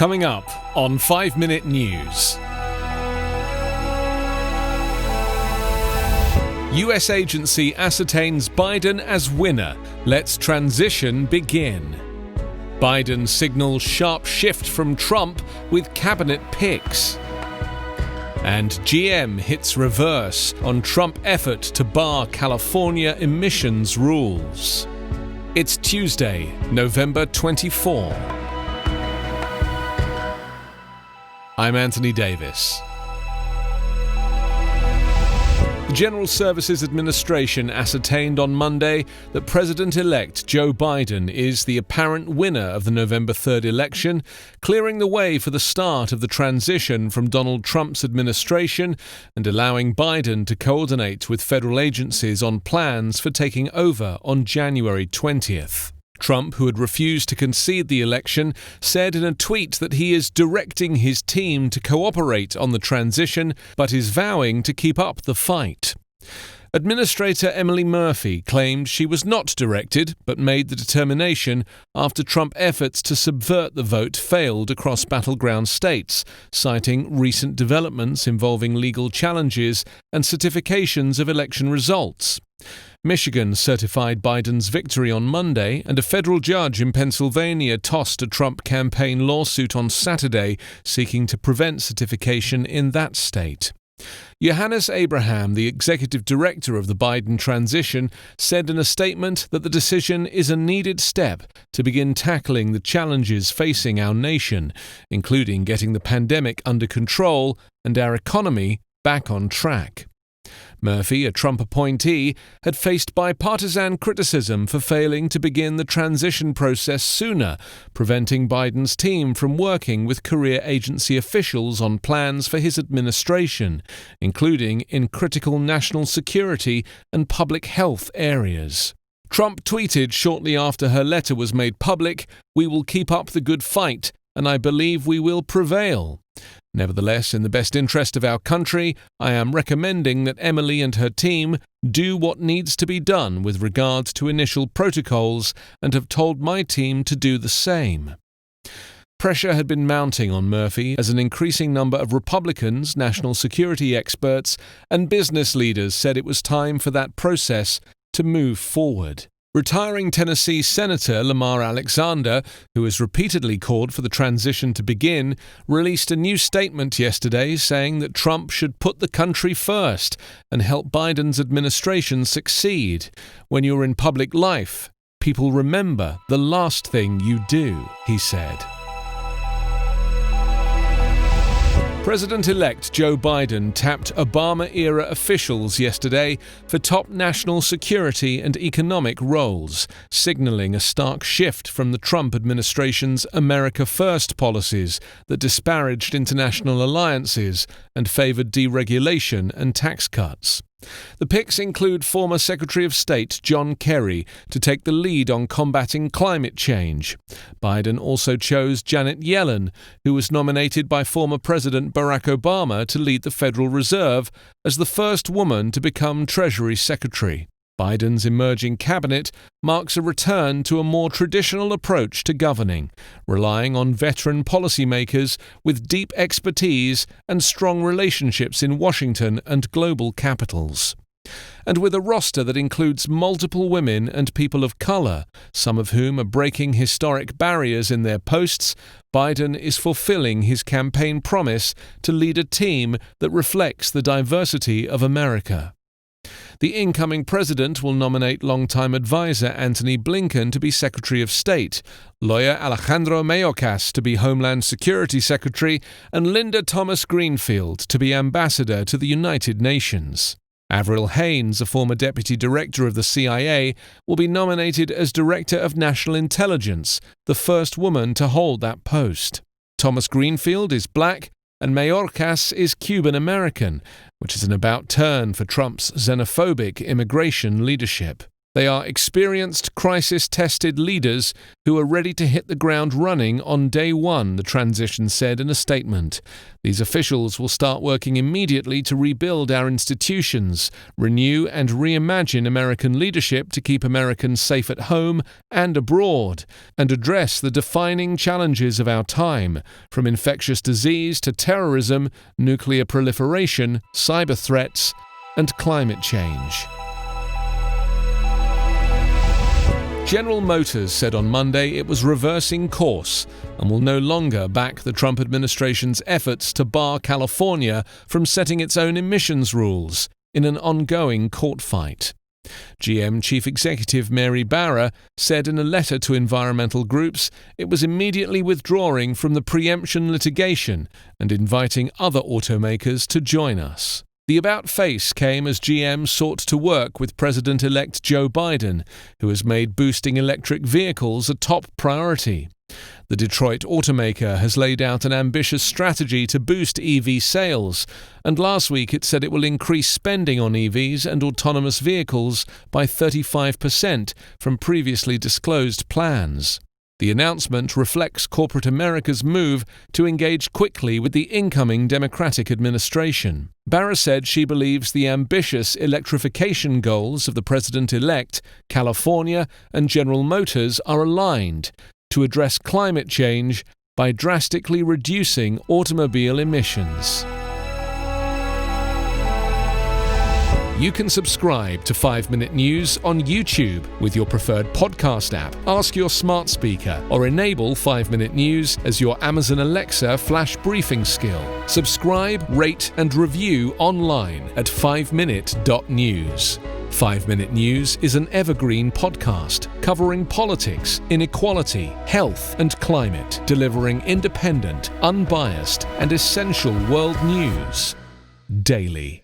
Coming up on 5 Minute News. US agency ascertains Biden as winner. Let's transition begin. Biden signals sharp shift from Trump with cabinet picks. And GM hits reverse on Trump effort to bar California emissions rules. It's Tuesday, November 24. I'm Anthony Davis. The General Services Administration ascertained on Monday that President-elect Joe Biden is the apparent winner of the November 3rd election, clearing the way for the start of the transition from Donald Trump's administration and allowing Biden to coordinate with federal agencies on plans for taking over on January 20th. Trump, who had refused to concede the election, said in a tweet that he is directing his team to cooperate on the transition, but is vowing to keep up the fight. Administrator Emily Murphy claimed she was not directed, but made the determination after Trump efforts to subvert the vote failed across battleground states, citing recent developments involving legal challenges and certifications of election results. Michigan certified Biden's victory on Monday, and a federal judge in Pennsylvania tossed a Trump campaign lawsuit on Saturday seeking to prevent certification in that state. Johannes Abraham, the executive director of the Biden transition, said in a statement that the decision is a needed step to begin tackling the challenges facing our nation, including getting the pandemic under control and our economy back on track. Murphy, a Trump appointee, had faced bipartisan criticism for failing to begin the transition process sooner, preventing Biden's team from working with career agency officials on plans for his administration, including in critical national security and public health areas. Trump tweeted shortly after her letter was made public, "We will keep up the good fight, and I believe we will prevail. Nevertheless, in the best interest of our country, I am recommending that Emily and her team do what needs to be done with regards to initial protocols and have told my team to do the same." Pressure had been mounting on Murphy as an increasing number of Republicans, national security experts, and business leaders said it was time for that process to move forward. Retiring Tennessee Senator Lamar Alexander, who has repeatedly called for the transition to begin, released a new statement yesterday saying that Trump should put the country first and help Biden's administration succeed. "When you're in public life, people remember the last thing you do," he said. President-elect Joe Biden tapped Obamaera officials yesterday for top national security and economic roles, signaling a stark shift from the Trump administration's America First policies that disparaged international alliances and favored deregulation and tax cuts. The picks include former Secretary of State John Kerry to take the lead on combating climate change. Biden also chose Janet Yellen, who was nominated by former President Barack Obama to lead the Federal Reserve as the first woman to become Treasury Secretary. Biden's emerging cabinet marks a return to a more traditional approach to governing, relying on veteran policymakers with deep expertise and strong relationships in Washington and global capitals. And with a roster that includes multiple women and people of color, some of whom are breaking historic barriers in their posts, Biden is fulfilling his campaign promise to lead a team that reflects the diversity of America. The incoming president will nominate longtime advisor Antony Blinken to be Secretary of State, lawyer Alejandro Mayorkas to be Homeland Security Secretary, and Linda Thomas Greenfield to be Ambassador to the United Nations. Avril Haines, a former deputy director of the CIA, will be nominated as Director of National Intelligence, the first woman to hold that post. Thomas Greenfield is black, and Mayorkas is Cuban-American, which is an about-turn for Trump's xenophobic immigration leadership. They are experienced, crisis-tested leaders who are ready to hit the ground running on day one, the transition said in a statement. These officials will start working immediately to rebuild our institutions, renew and reimagine American leadership to keep Americans safe at home and abroad, and address the defining challenges of our time, from infectious disease to terrorism, nuclear proliferation, cyber threats, and climate change. General Motors said on Monday it was reversing course and will no longer back the Trump administration's efforts to bar California from setting its own emissions rules in an ongoing court fight. GM Chief Executive Mary Barra said in a letter to environmental groups it was immediately withdrawing from the preemption litigation and inviting other automakers to join us. The about-face came as GM sought to work with President-elect Joe Biden, who has made boosting electric vehicles a top priority. The Detroit automaker has laid out an ambitious strategy to boost EV sales, and last week it said it will increase spending on EVs and autonomous vehicles by 35% from previously disclosed plans. The announcement reflects corporate America's move to engage quickly with the incoming Democratic administration. Barra said she believes the ambitious electrification goals of the president-elect, California, and General Motors are aligned to address climate change by drastically reducing automobile emissions. You can subscribe to 5-Minute News on YouTube with your preferred podcast app. Ask your smart speaker or enable 5-Minute News as your Amazon Alexa flash briefing skill. Subscribe, rate, and review online at 5minute.news. 5-Minute News is an Evergreen podcast covering politics, inequality, health, and climate, delivering independent, unbiased, and essential world news daily.